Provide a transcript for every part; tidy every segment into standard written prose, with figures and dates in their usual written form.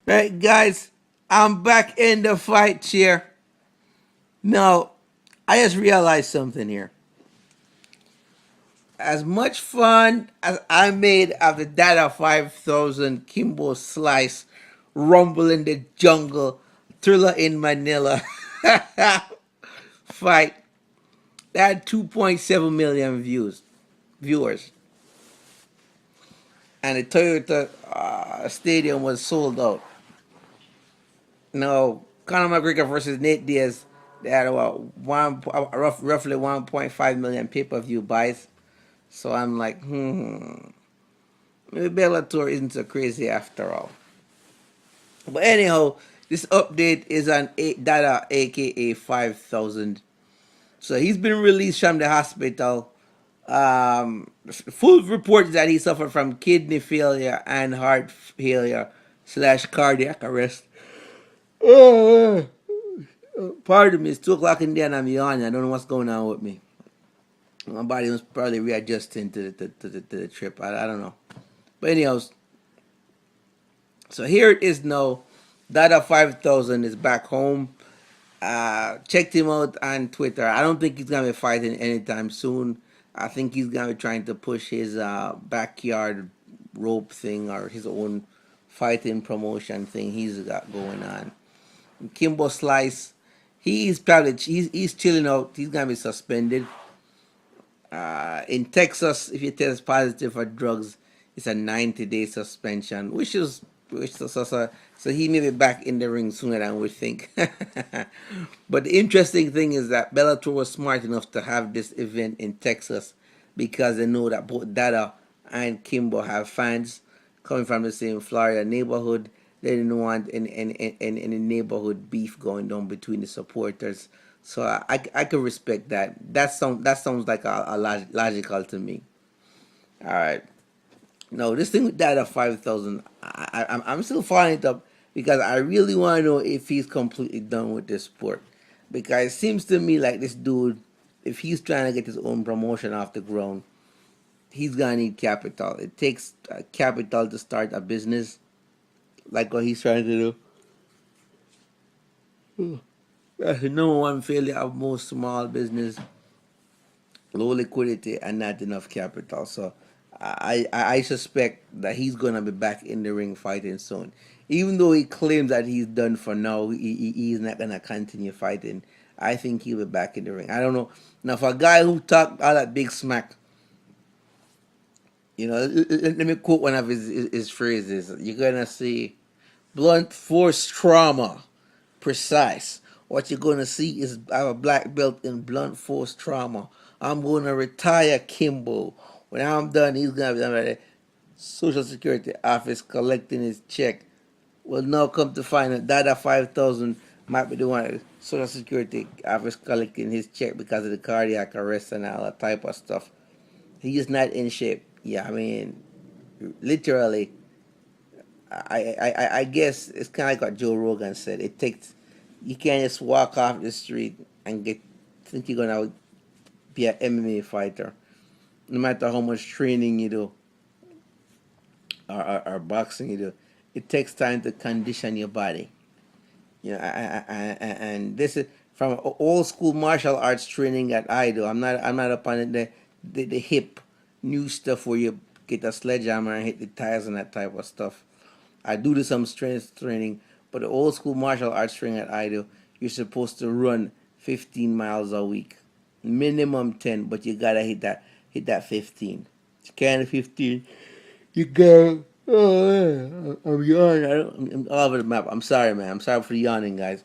Right, guys, I'm back in the fight chair. Now, I just realized something here. As much fun as I made of the Dada 5000 Kimbo Slice, Rumble in the Jungle, Thriller in Manila fight, that had 2.7 million viewers. And the Toyota stadium was sold out. No, Conor McGregor versus Nate Diaz. They had about roughly 1.5 million pay-per-view buys. So I'm like, maybe Bellator isn't so crazy after all. But anyhow, this update is on Dada, aka 5000. So he's been released from the hospital. Full report is that he suffered from kidney failure and heart failure slash cardiac arrest. Oh, pardon me, it's 2 o'clock in the day and I'm yawning. I don't know what's going on with me. My body was probably readjusting to the trip. I don't know. But anyhow, so here it is now. Dada 5000 is back home. Checked him out on Twitter. I don't think he's gonna be fighting anytime soon. I think he's gonna be trying to push his backyard rope thing or his own fighting promotion thing he's got going on. Kimbo Slice, he's chilling out. He's gonna be suspended. In Texas, if you test positive for drugs, it's a 90-day suspension, so he may be back in the ring sooner than we think. But the interesting thing is that Bellator was smart enough to have this event in Texas because they know that both Dada and Kimbo have fans coming from the same Florida neighborhood. They didn't want any neighborhood beef going on between the supporters. So I can respect that. That sounds like a logical to me. All right. No, this thing with Dada 5000, I'm still following it up because I really want to know if he's completely done with this sport. Because it seems to me like this dude, if he's trying to get his own promotion off the ground, he's gonna need capital. It takes capital to start a business, like what he's trying to do. That's the number one failure of most small business: low liquidity and not enough capital. So I suspect that he's gonna be back in the ring fighting soon. Even though he claims that he's done for now, he's not gonna continue fighting. I think he'll be back in the ring. I don't know. Now for a guy who talked all that big smack, let me quote one of his phrases. You're gonna see blunt force trauma, precise. What you're gonna see is I have a black belt in blunt force trauma. I'm gonna retire Kimbo. When I'm done, he's gonna be at the Social Security office collecting his check. Well, now come to find out, Dada 5000 might be the one at the Social Security office collecting his check because of the cardiac arrest and all that type of stuff. He's not in shape. Yeah, I mean, literally, I guess it's kind of like what Joe Rogan said. You can't just walk off the street and think you're gonna be an MMA fighter, no matter how much training you do or boxing you do. It takes time to condition your body. And this is from old school martial arts training that I do. I'm not up on the hip new stuff where you get a sledgehammer and hit the tires and that type of stuff. I do some strength training, but the old school martial arts training that I do, you're supposed to run 15 miles a week, minimum 10, but you gotta hit that 15. You can't 15. You go. Oh, I'm yawning. I'm all over the map. I'm sorry, man. I'm sorry for yawning, guys.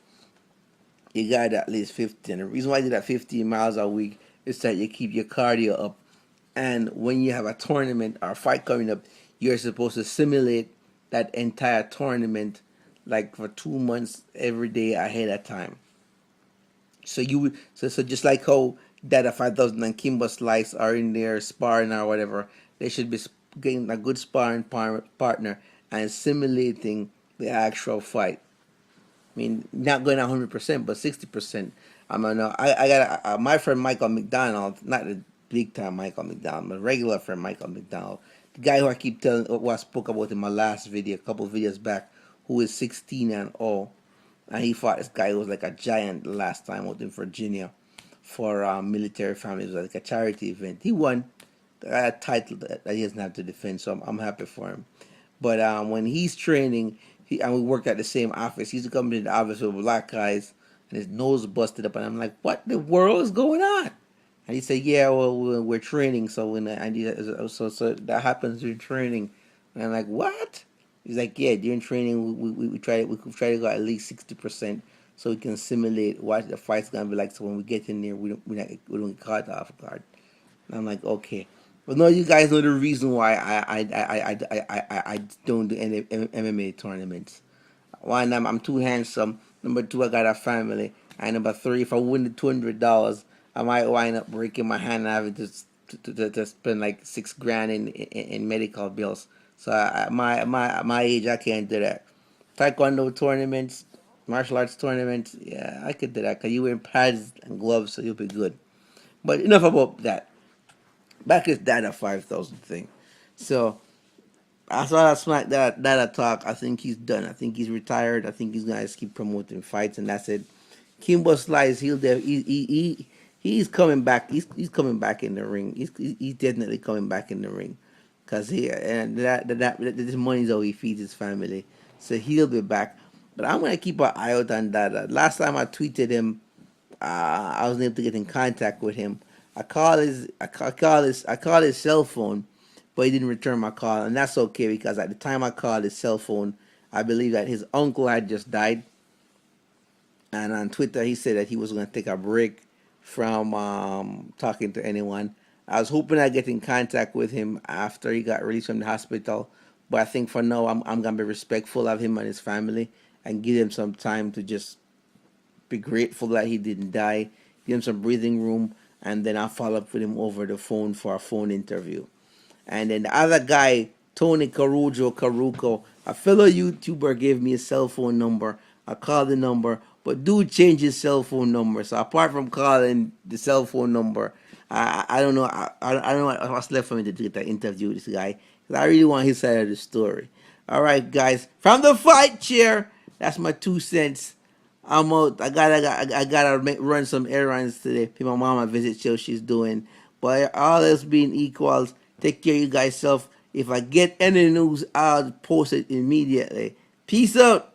You got at least 15. The reason why I do that 15 miles a week is that you keep your cardio up. And when you have a tournament or a fight coming up, you're supposed to simulate that entire tournament like for 2 months every day ahead of time. So just like how Dada 5000 and Kimbo Slice are in there sparring or whatever, they should be getting a good sparring partner and simulating the actual fight. I mean, not going 100%, but 60%. I mean, I got my friend Michael McDonald, not the big time Michael McDonald, but regular friend Michael McDonald, the guy who I keep telling, who I spoke about in my last video, a couple of videos back, who is 16 and all. And he fought this guy who was like a giant last time out in Virginia for military families. It was like a charity event. He won a title that he doesn't have to defend, so I'm happy for him. But when he's training, and we worked at the same office, he used to come into the office with black guys and his nose busted up. And I'm like, what the world is going on? And he said, yeah, well, we're training. So so that happens during training. And I'm like, what? He's like, yeah, during training, we try to go at least 60% so we can simulate what the fight's going to be like. So when we get in there, we don't get caught off guard. And I'm like, okay. But no, you guys know the reason why I don't do any MMA tournaments. One, I'm too handsome. Number two, I got a family. And number three, if I win the $200, I might wind up breaking my hand and having to spend like $6,000 in medical bills. So my age, I can't do that. Taekwondo tournaments, martial arts tournaments, yeah, I could do that because you wear pads and gloves, so you'll be good. But enough about that. Back to this Dada 5,000 thing. So I saw that smack that talk. I think he's done. I think he's retired. I think he's gonna just keep promoting fights, and that's it. Kimbo Slice, he's coming back. He's coming back in the ring. He's definitely coming back in the ring, cause that this money's how he feeds his family. So he'll be back. But I'm gonna keep an eye out on that. Last time I tweeted him, I wasn't able to get in contact with him. I called his cell phone, but he didn't return my call, and that's okay because at the time I called his cell phone, I believe that his uncle had just died, and on Twitter he said that he was going to take a break from talking to anyone. I was hoping I'd get in contact with him after he got released from the hospital, but I think for now I'm gonna be respectful of him and his family and give him some time to just be grateful that he didn't die, give him some breathing room, and then I'll follow up with him over the phone for a phone interview. And then the other guy, Tony Caruco, a fellow YouTuber, gave me a cell phone number. I called the number, but dude changed his cell phone number. So apart from calling the cell phone number, I don't know. I don't know what's left for me to do to interview this guy. 'Cause I really want his side of the story. All right, guys, from the fight chair. That's my 2 cents. I'm out. I gotta run some errands today. Pay my mom a visit, see how she's doing. But all else being equals, take care of you guys self. If I get any news, I'll post it immediately. Peace out.